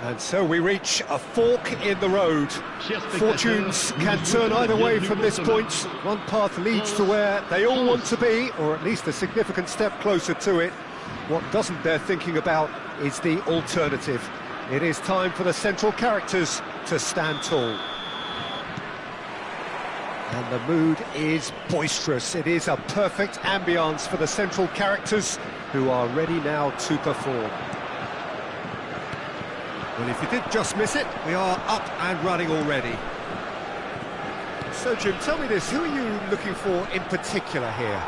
And so we reach a fork in the road. Fortunes can turn either way from this point. One path leads to where they all want to be, or at least a significant step closer to it. What doesn't they're thinking about is the alternative. It is time for the central characters to stand tall. And the mood is boisterous. It is a perfect ambience for the central characters who are ready now to perform. Well, if you did just miss it, we are up and running already. So, Jim, tell me this, who are you looking for in particular here?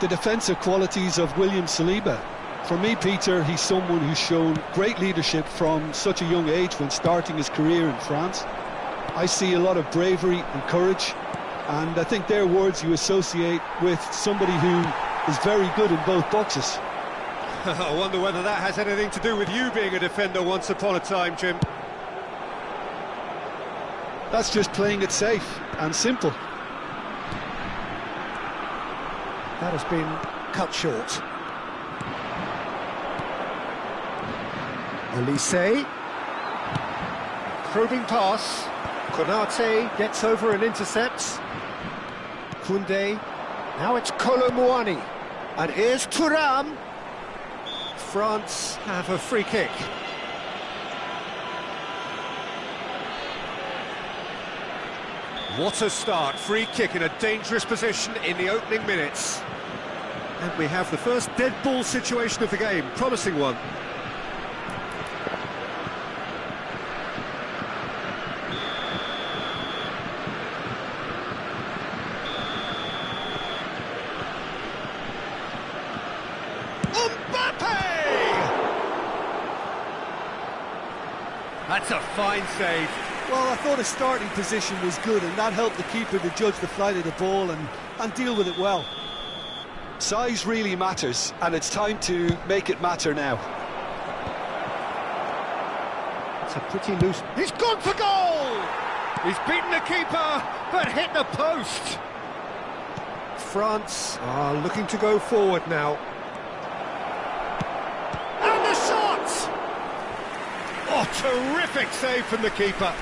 The defensive qualities of William Saliba. For me, Peter, he's someone who's shown great leadership from such a young age when starting his career in France. I see a lot of bravery and courage, and I think they're words you associate with somebody who is very good in both boxes. I wonder whether that has anything to do with you being a defender once upon a time, Jim. That's just playing it safe and simple. That has been cut short. Olise. Probing pass. Konate gets over and intercepts. Koundé. Now it's Kolo Muani. And here's Thuram. France have a free kick. What a start, free kick in a dangerous position in the opening minutes. And we have the first dead ball situation of the game, promising one. That's a fine save. Well, I thought his starting position was good, and that helped the keeper to judge the flight of the ball and deal with it well. Size really matters, and it's time to make it matter now. It's a pretty loose... He's gone for goal! He's beaten the keeper, but hit the post. France are looking to go forward now. And the shot! Oh, terrific save from the keeper.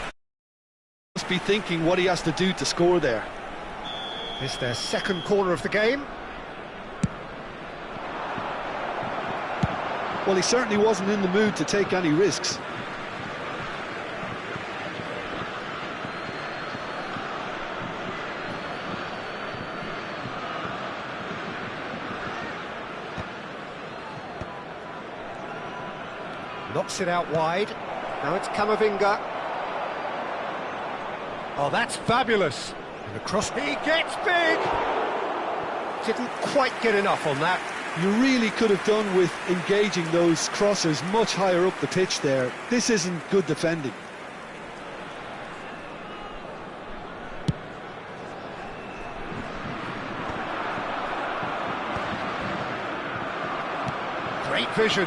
Must be thinking what he has to do to score there. It's their second corner of the game. Well, he certainly wasn't in the mood to take any risks. Knocks it out wide. Now it's Camavinga. Oh, that's fabulous. And across, he gets big. Didn't quite get enough on that. You really could have done with engaging those crossers much higher up the pitch there. This isn't good defending. Great vision.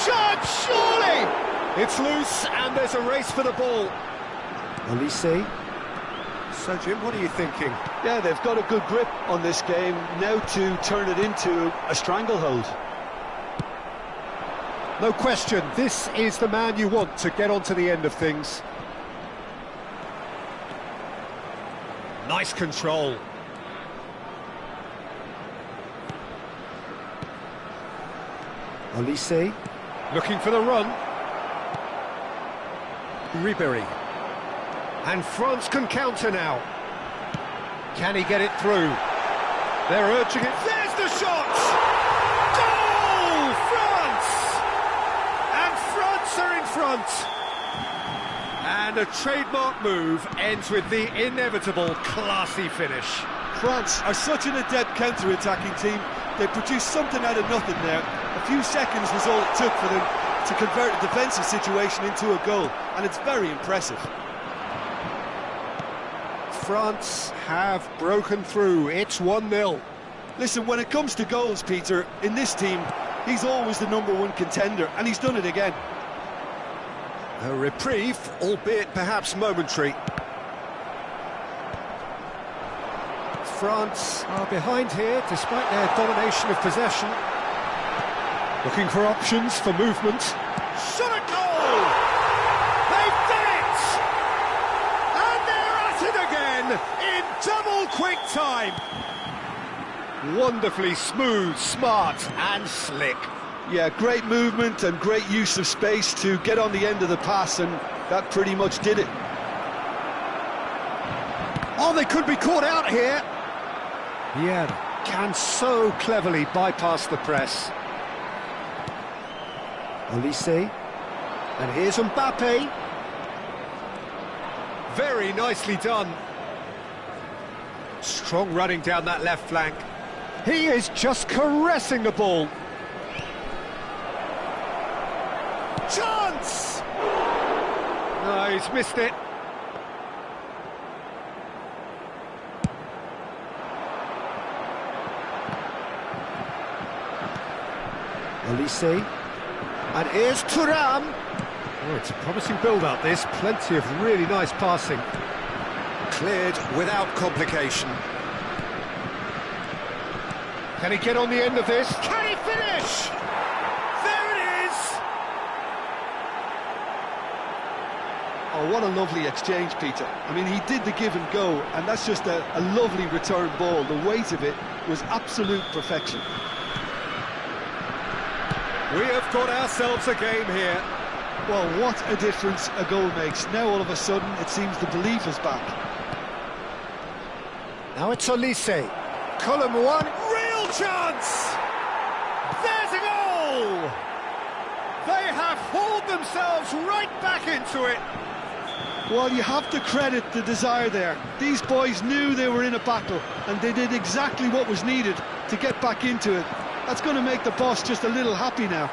Shot, surely! It's loose, and there's a race for the ball. Olise. So, Jim, what are you thinking? Yeah, they've got a good grip on this game, now to turn it into a stranglehold. No question, this is the man you want to get onto the end of things. Nice control. Olise. Looking for the run. Ribéry. And France can counter now. Can he get it through? They're urging it. There's the shot! Goal! France! And France are in front. And a trademark move ends with the inevitable classy finish. France are such an adept counter-attacking team. They produced something out of nothing there. A few seconds was all it took for them to convert a defensive situation into a goal, and it's very impressive. France have broken through. It's 1-0. Listen, when it comes to goals, Peter, in this team, he's always the #1 contender, and he's done it again. A reprieve, albeit perhaps momentary. France are behind here, despite their domination of possession. Looking for options for movement. Shot at goal! They've done it! And they're at it again in double quick time. Wonderfully smooth, smart and slick. Yeah, great movement and great use of space to get on the end of the pass, and that pretty much did it. Oh, they could be caught out here. Yeah, can so cleverly bypass the press. Olise, and here's Mbappe. Very nicely done. Strong running down that left flank. He is just caressing the ball. Chance! No, he's missed it. Olise. And here's Thuram. Oh, it's a promising build-up, this. Plenty of really nice passing. Cleared without complication. Can he get on the end of this? Can he finish? There it is! Oh, what a lovely exchange, Peter. I mean, he did the give and go, and that's just a lovely return ball. The weight of it was absolute perfection. We have got ourselves a game here. Well, what a difference a goal makes. Now, all of a sudden, it seems the belief is back. Now it's Olise. Column one, real chance! There's a goal! They have hauled themselves right back into it. Well, you have to credit the desire there. These boys knew they were in a battle, and they did exactly what was needed to get back into it. That's going to make the boss just a little happy now.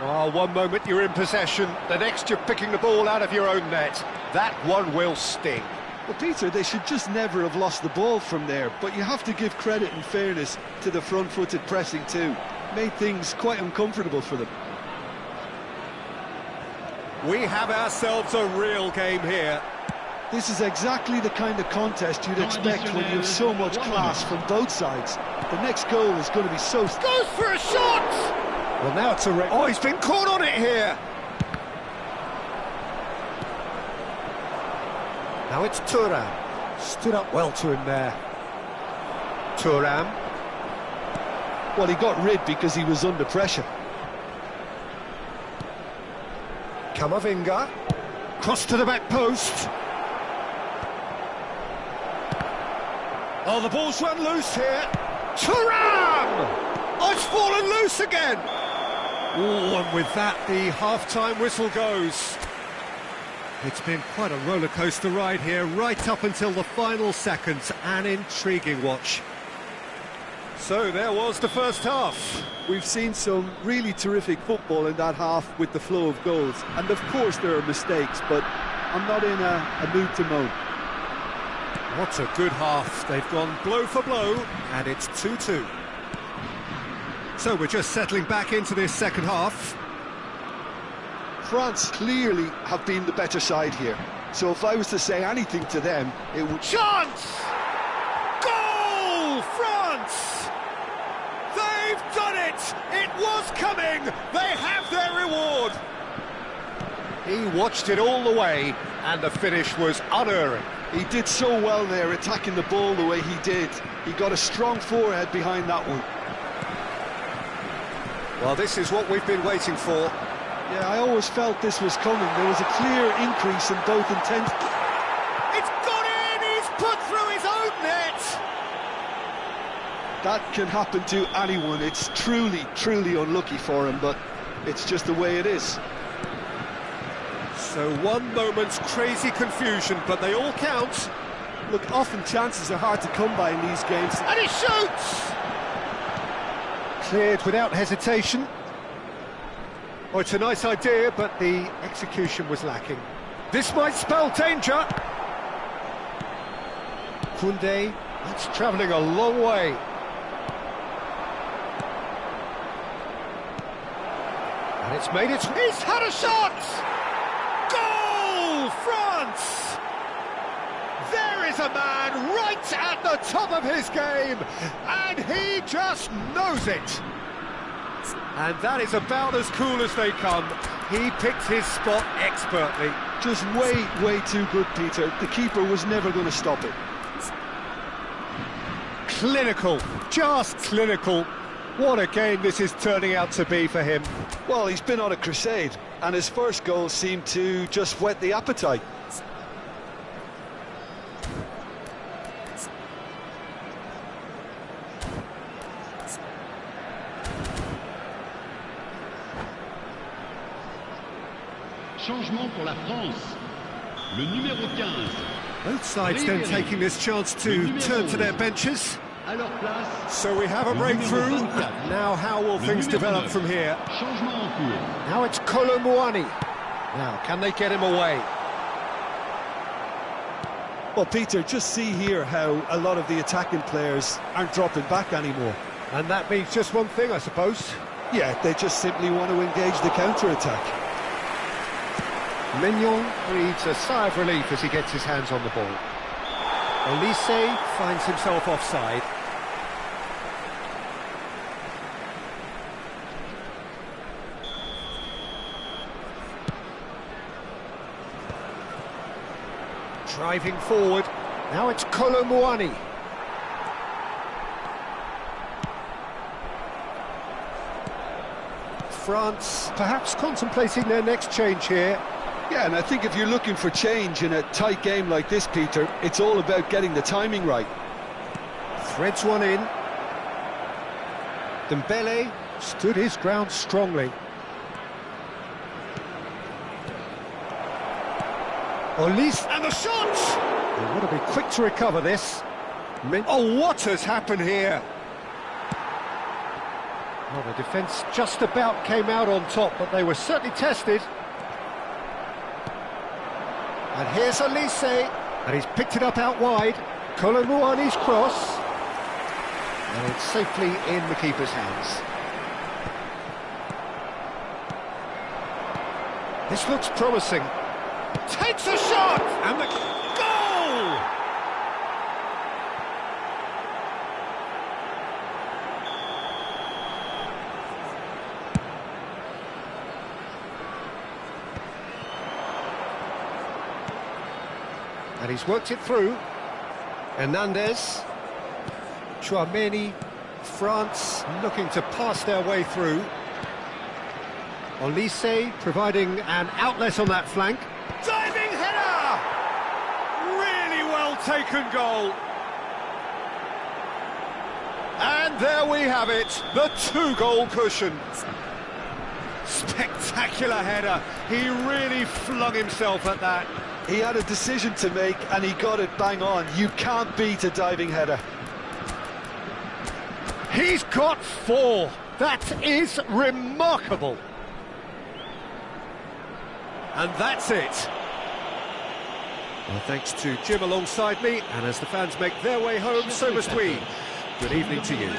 Oh, one moment you're in possession, the next you're picking the ball out of your own net. That one will sting. Well, Peter, they should just never have lost the ball from there, but you have to give credit and fairness to the front-footed pressing too. Made things quite uncomfortable for them. We have ourselves a real game here. This is exactly the kind of contest you'd expect when you have so much class from both sides. The next goal is going to be so... Goes for a shot! Well, now it's a... Oh, he's been caught on it here! Now it's Thuram. Stood up well to him there. Thuram. Well, he got rid because he was under pressure. Camavinga. Cross to the back post. Oh, the ball's run loose here. Thuram! Oh, it's fallen loose again. Oh, and with that, the half-time whistle goes. It's been quite a roller coaster ride here, right up until the final seconds. An intriguing watch. So there was the first half. We've seen some really terrific football in that half with the flow of goals. And of course there are mistakes, but I'm not in a mood to moan. What a good half. They've gone blow for blow, and it's 2-2. So we're just settling back into this second half. France clearly have been the better side here. So if I was to say anything to them, it would... Chance! Goal! France! They've done it! It was coming! They have their reward! He watched it all the way, and the finish was unerring. He did so well there, attacking the ball the way he did. He got a strong forehead behind that one. Well, this is what we've been waiting for. Yeah, I always felt this was coming. There was a clear increase in both intent. It's gone in! He's put through his own net! That can happen to anyone. It's truly, truly unlucky for him, but it's just the way it is. So one moment's crazy confusion, but they all count. Look, often chances are hard to come by in these games. And he shoots! Cleared without hesitation. Oh, it's a nice idea, but the execution was lacking. This might spell danger. Koundé, that's travelling a long way. And it's made its... He's had a shot! Goal, France! There is a man right at the top of his game, and he just knows it. And that is about as cool as they come. He picked his spot expertly. Just way too good, Peter. The keeper was never going to stop it. Clinical, just clinical. What a game this is turning out to be for him. Well, he's been on a crusade, and his first goal seemed to just whet the appetite. Changement pour la France. Le numéro 15. Both sides then taking this chance to turn to their benches. À leur place. So we have a breakthrough. Now how will things develop from here? Changement en cours. Now it's Colomouani. Now, can they get him away? Well, Peter, just see here how a lot of the attacking players aren't dropping back anymore. And that means just one thing, I suppose. Yeah, they just simply want to engage the counter-attack. Mignon breathes a sigh of relief as he gets his hands on the ball. Olise finds himself offside. Driving forward. Now it's Colomouani. France perhaps contemplating their next change here. Yeah, and I think if you're looking for change in a tight game like this, Peter, it's all about getting the timing right. Threads one in. Dembele stood his ground strongly. Olise, and the shot! They want to be quick to recover this. Oh, what has happened here? Well, the defence just about came out on top, but they were certainly tested. And here's Olise, and he's picked it up out wide. Colomouani's cross. And it's safely in the keeper's hands. This looks promising. Takes a shot! And the goal! And he's worked it through. Hernandez. Chouameni. France looking to pass their way through. Olise providing an outlet on that flank. Diving header! Really well taken goal. And there we have it, the two-goal cushion. Spectacular header. He really flung himself at that. He had a decision to make, and he got it bang on. You can't beat a diving header. He's got 4. That is remarkable. And that's it. Well, thanks to Jim alongside me, and as the fans make their way home, so must we. Good evening to you.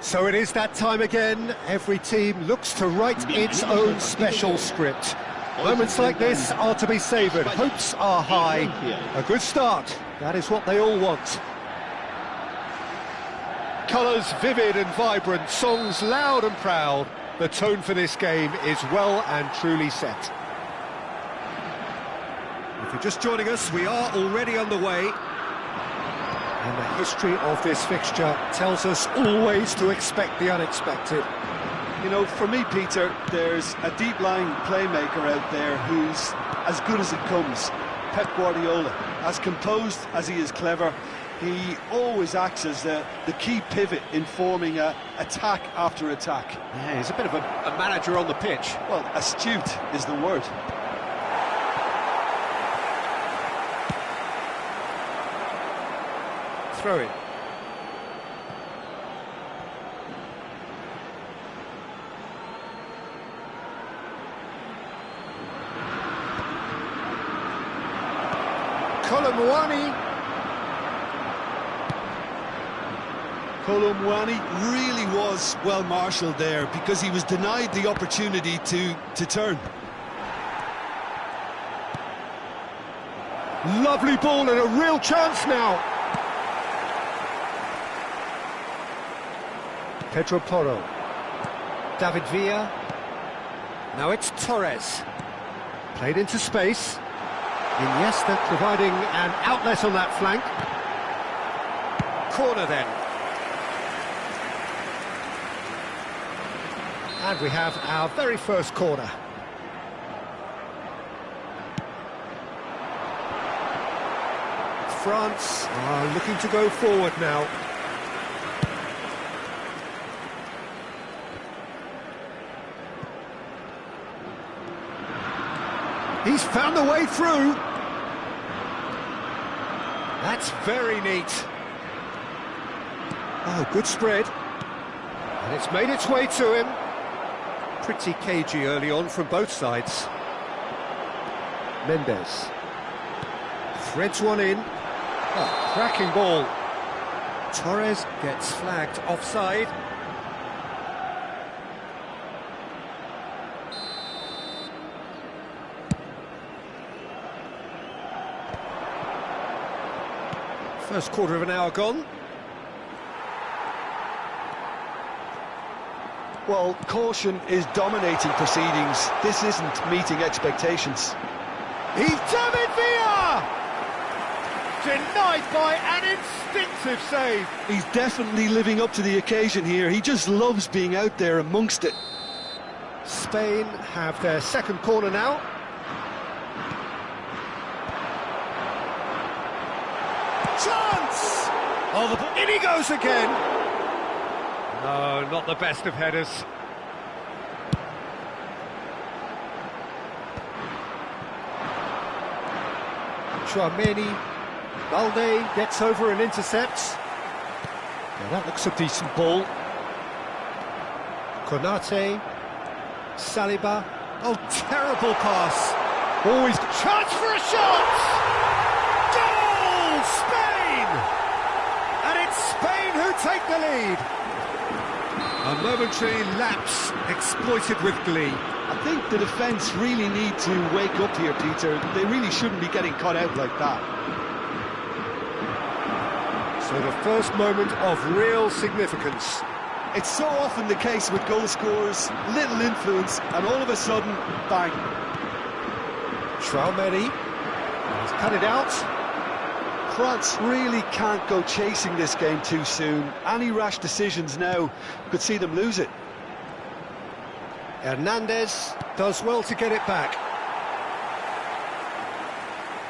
So it is that time again. Every team looks to write its own special script. Moments like this are to be savoured. Hopes are high. A good start. That is what they all want. Colours vivid and vibrant, songs loud and proud. The tone for this game is well and truly set. If you're just joining us, we are already underway. And the history of this fixture tells us always to expect the unexpected. You know, for me, Peter, there's a deep-lying playmaker out there who's as good as it comes. Pep Guardiola. As composed as he is clever, he always acts as the key pivot in forming attack after attack. Yeah, he's a bit of a manager on the pitch. Well, astute is the word. Throw in. Colomwani really was well marshalled there because he was denied the opportunity to turn. Lovely ball and a real chance now. Pedro Porro. David Villa. Now it's Torres. Played into space. Iniesta providing an outlet on that flank. Corner then. And we have our very first corner. France are looking to go forward now. He's found the way through. That's very neat. Oh, good spread. And it's made its way to him. Pretty cagey early on from both sides. Mendes. Threads one in. Oh, cracking ball. Torres gets flagged offside. First quarter of an hour gone. Well, caution is dominating proceedings. This isn't meeting expectations. He's David Villa! Denied by an instinctive save. He's definitely living up to the occasion here. He just loves being out there amongst it. Spain have their second corner now. Chance! Oh, the ball. In he goes again. No, not the best of headers. Chouameni. Balde gets over and intercepts. Now that looks a decent ball. Konate. Saliba. Oh, terrible pass. Always chance for a shot! Goal! Spain! And it's Spain who take the lead. A momentary lapse exploited with glee. I think the defence really need to wake up here, Peter. They really shouldn't be getting caught out like that. So the first moment of real significance. It's so often the case with goal scorers, little influence, and all of a sudden, bang. Chouameni. He's cut it out. France really can't go chasing this game too soon. Any rash decisions now could see them lose it. Hernandez does well to get it back.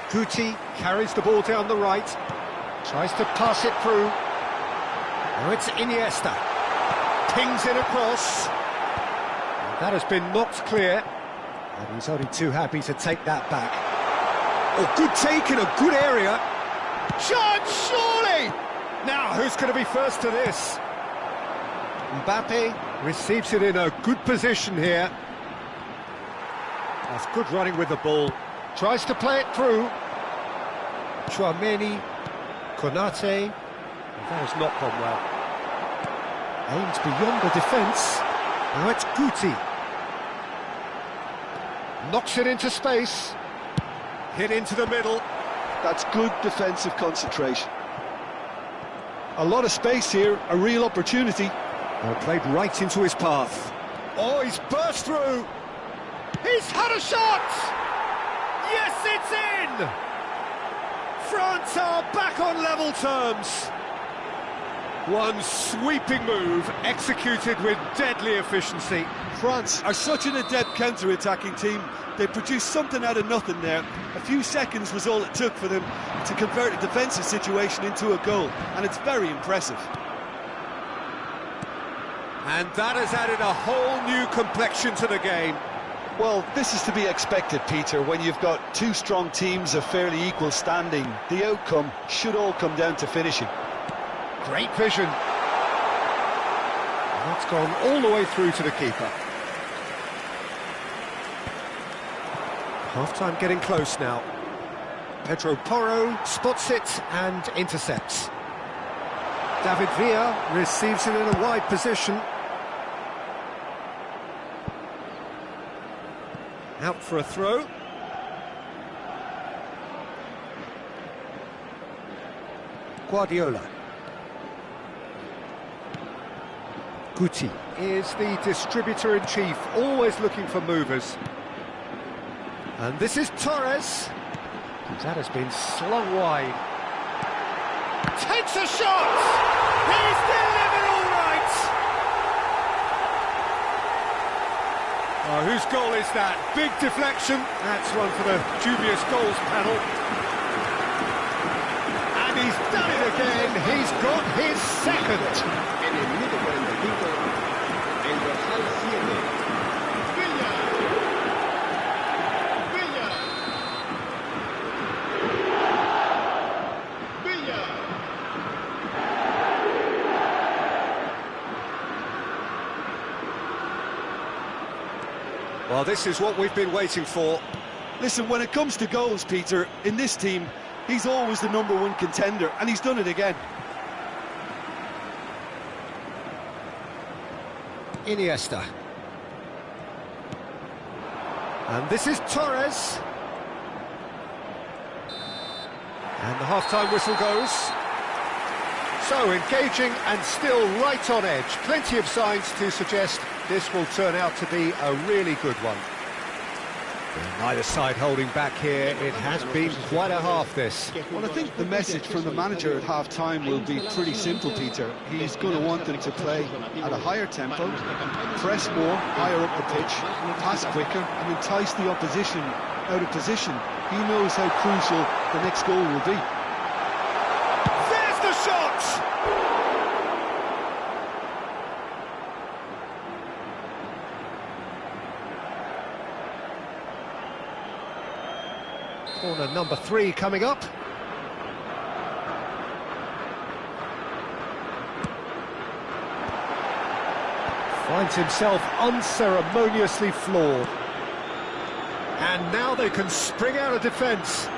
Guti carries the ball down the right, tries to pass it through. Now it's Iniesta. Pings in across. That has been knocked clear. And he's only too happy to take that back. Oh, good take in a good area. Chance, surely! Now, who's going to be first to this? Mbappe receives it in a good position here. That's good running with the ball. Tries to play it through. Chouameni, Konate. That has not gone well. Aimed beyond the defence. Now it's Guti. Knocks it into space. Hit into the middle. That's good defensive concentration. A lot of space here, a real opportunity. Played right into his path. Oh, he's burst through. He's had a shot! Yes, it's in! France are back on level terms. One sweeping move, executed with deadly efficiency. France are such an adept counter-attacking team. They produced something out of nothing there. A few seconds was all it took for them to convert a defensive situation into a goal, and it's very impressive. And that has added a whole new complexion to the game. Well, this is to be expected, Peter, when you've got two strong teams of fairly equal standing. The outcome should all come down to finishing. Great vision. That's gone all the way through to the keeper. Half-time getting close now. Pedro Porro spots it and intercepts. David Villa receives it in a wide position. Out for a throw. Guardiola. Guti is the distributor-in-chief, always looking for movers. And this is Torres. That has been slung wide. Takes a shot! He's delivered all right! Oh, whose goal is that? Big deflection. That's one for the dubious goals panel. And he's done it again. He's got his second. En el minuto 45, el dorsal 7. Villa. Villa. Villa. Well, this is what we've been waiting for. Listen, when it comes to goals, Peter, in this team, he's always the #1 contender, and he's done it again. Iniesta. And this is Torres. And the half-time whistle goes. So engaging and still right on edge. Plenty of signs to suggest this will turn out to be a really good one. Neither side holding back here. It has been quite a half, this. Well, I think the message from the manager at half-time will be pretty simple, Peter. He's going to want them to play at a higher tempo, press more, higher up the pitch, pass quicker, and entice the opposition out of position. He knows how crucial the next goal will be. There's the shot! Corner number 3 coming up. Finds himself unceremoniously floored. And now they can spring out of defence.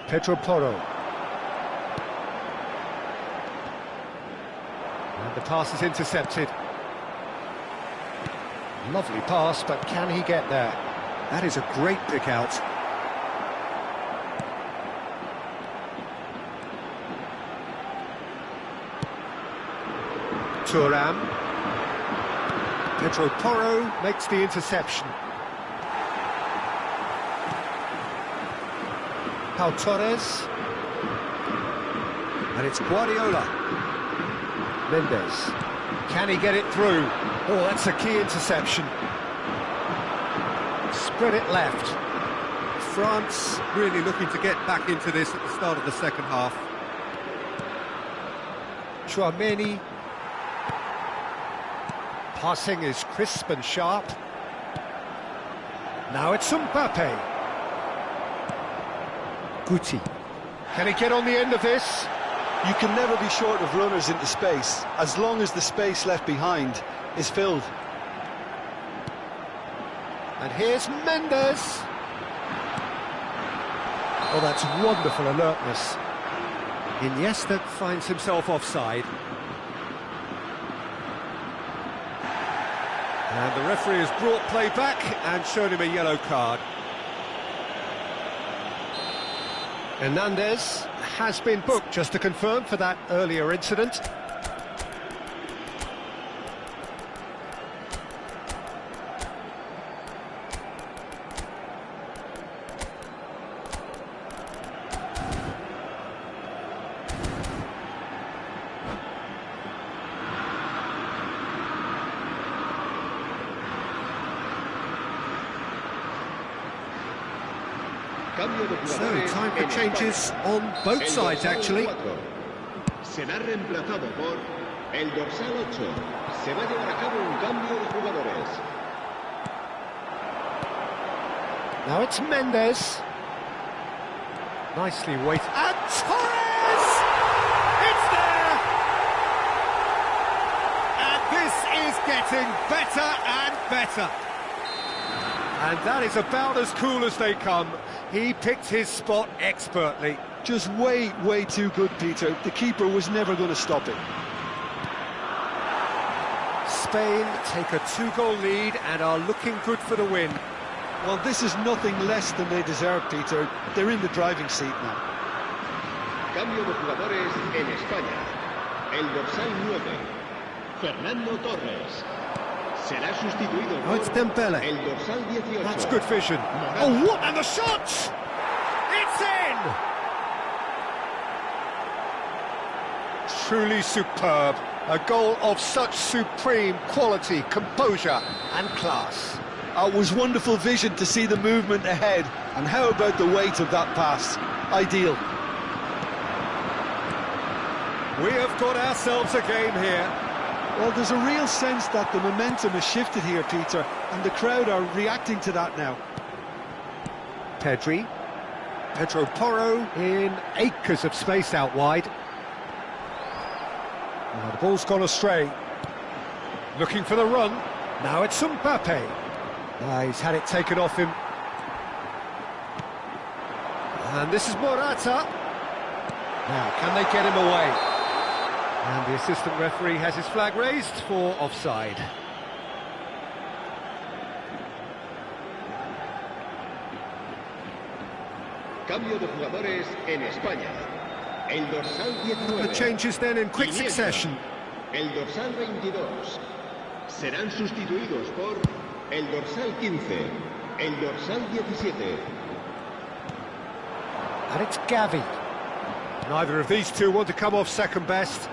Pedro Porro. And the pass is intercepted. Lovely pass, but can he get there? That is a great pick out. Thuram. Pedro Porro makes the interception. Pau Torres. And it's Guardiola. Mendes. Can he get it through? Oh, that's a key interception. Spread it left. France really looking to get back into this at the start of the second half. Chouameni. Passing is crisp and sharp. Now it's Mbappe. Guti. Can he get on the end of this? You can never be short of runners into space, as long as the space left behind is filled. And here's Mendes. Oh, that's wonderful alertness. Iniesta finds himself offside. And the referee has brought play back and shown him a yellow card. Hernandez has been booked, just to confirm, for that earlier incident. So, time for changes on both sides, actually. Será reemplazado por el dorsal 8. Se va a llevar a cabo un cambio de jugadores. Now it's Mendes. Nicely weighted. And Torres! It's there! And this is getting better and better. And that is about as cool as they come. He picked his spot expertly. Just way too good, Peter. The keeper was never going to stop it. Spain take a 2-goal lead and are looking good for the win. Well, this is nothing less than they deserve, Peter. They're in the driving seat now. Cambio de jugadores en España. El dorsal 9, Fernando Torres. Será sustituido Oh, it's Dembele. el dorsal 18. That's good vision. Oh, what? And the shot! It's in! Truly superb. A goal of such supreme quality, composure and class. It was wonderful vision to see the movement ahead. And how about the weight of that pass? Ideal. We have got ourselves a game here. Well, there's a real sense that the momentum has shifted here, Peter, and the crowd are reacting to that now. Pedro Porro in acres of space out wide. Now the ball's gone astray. Looking for the run. Now it's Mbappe. He's had it taken off him. And this is Morata. Now, can they get him away? And the assistant referee has his flag raised for offside. Cambio de jugadores en España. El dorsal 19. The changes then in quick succession. El dorsal 22. Serán sustituidos por el dorsal 15. El dorsal 17. And it's Gavi. Neither of these two want to come off second best.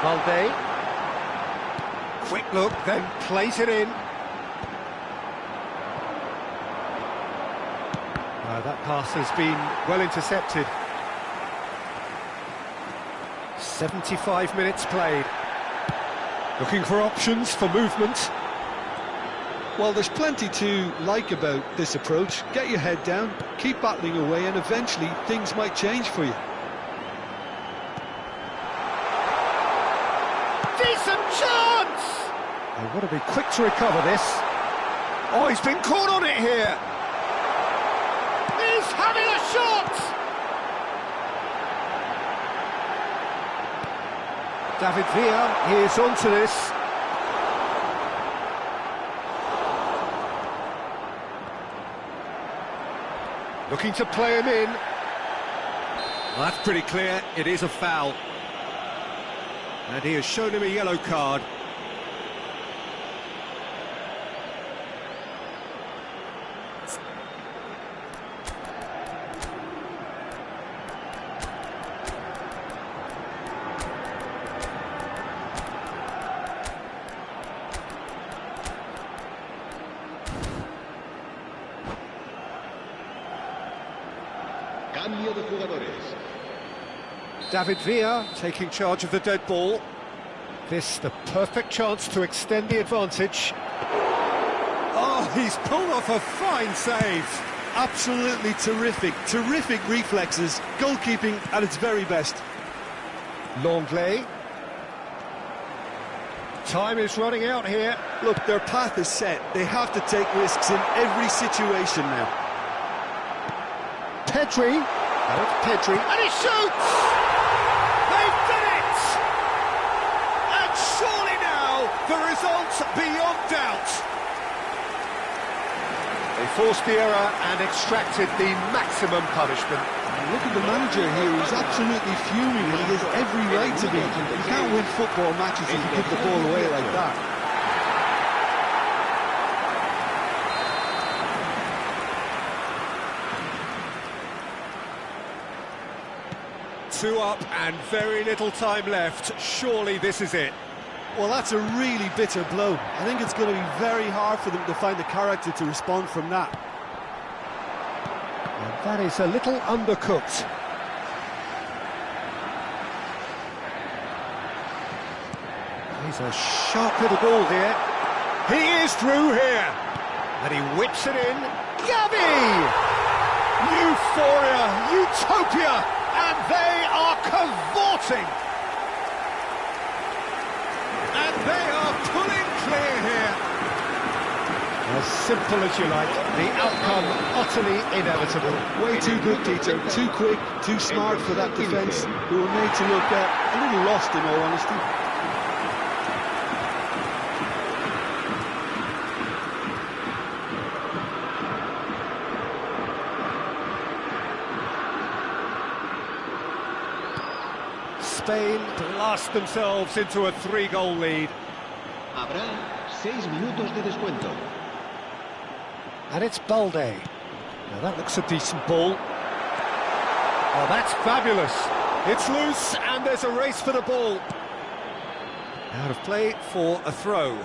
Valde. Quick look, then plays it in. That pass has been well intercepted. 75 minutes played. Looking for options for movement. Well, there's plenty to like about this approach. Get your head down, keep battling away, and eventually things might change for you. Decent chance! They want to be quick to recover this. Oh, he's been caught on it here. He's having a shot! David Villa is onto this. Looking to play him in. Well, that's pretty clear, it is a foul. And he has shown him a yellow card. Cambio de jugadores. David Villa taking charge of the dead ball. This the perfect chance to extend the advantage. Oh, he's pulled off a fine save. Absolutely terrific reflexes, goalkeeping at its very best. Longley. Time is running out here. Look, their path is set. They have to take risks in every situation now. Pedri. Now it's Pedri. And he shoots! They've done it! And surely now, the result's beyond doubt. They forced the error and extracted the maximum punishment. Look at the manager here, he's absolutely fuming and he has every right to be. You can't win football matches if you give the ball away like that. Two up and very little time left. Surely this is it. Well, that's a really bitter blow. I think it's going to be very hard for them to find the character to respond from that. And that is a little undercooked. He's a sharp little ball here. He is through here. And he whips it in. Gavi! Euphoria, utopia, and they are cavorting. And they are pulling clear here. As simple as you like, the outcome utterly inevitable. Way too good, Peter. Too quick, too smart for that defence, who were made to look a little lost in all honesty. Spain blast themselves into a 3-goal lead. Habrá 6 minutos de descuento. And it's Balde. Now that looks a decent ball. Oh, that's fabulous. It's loose and there's a race for the ball. Out of play for a throw.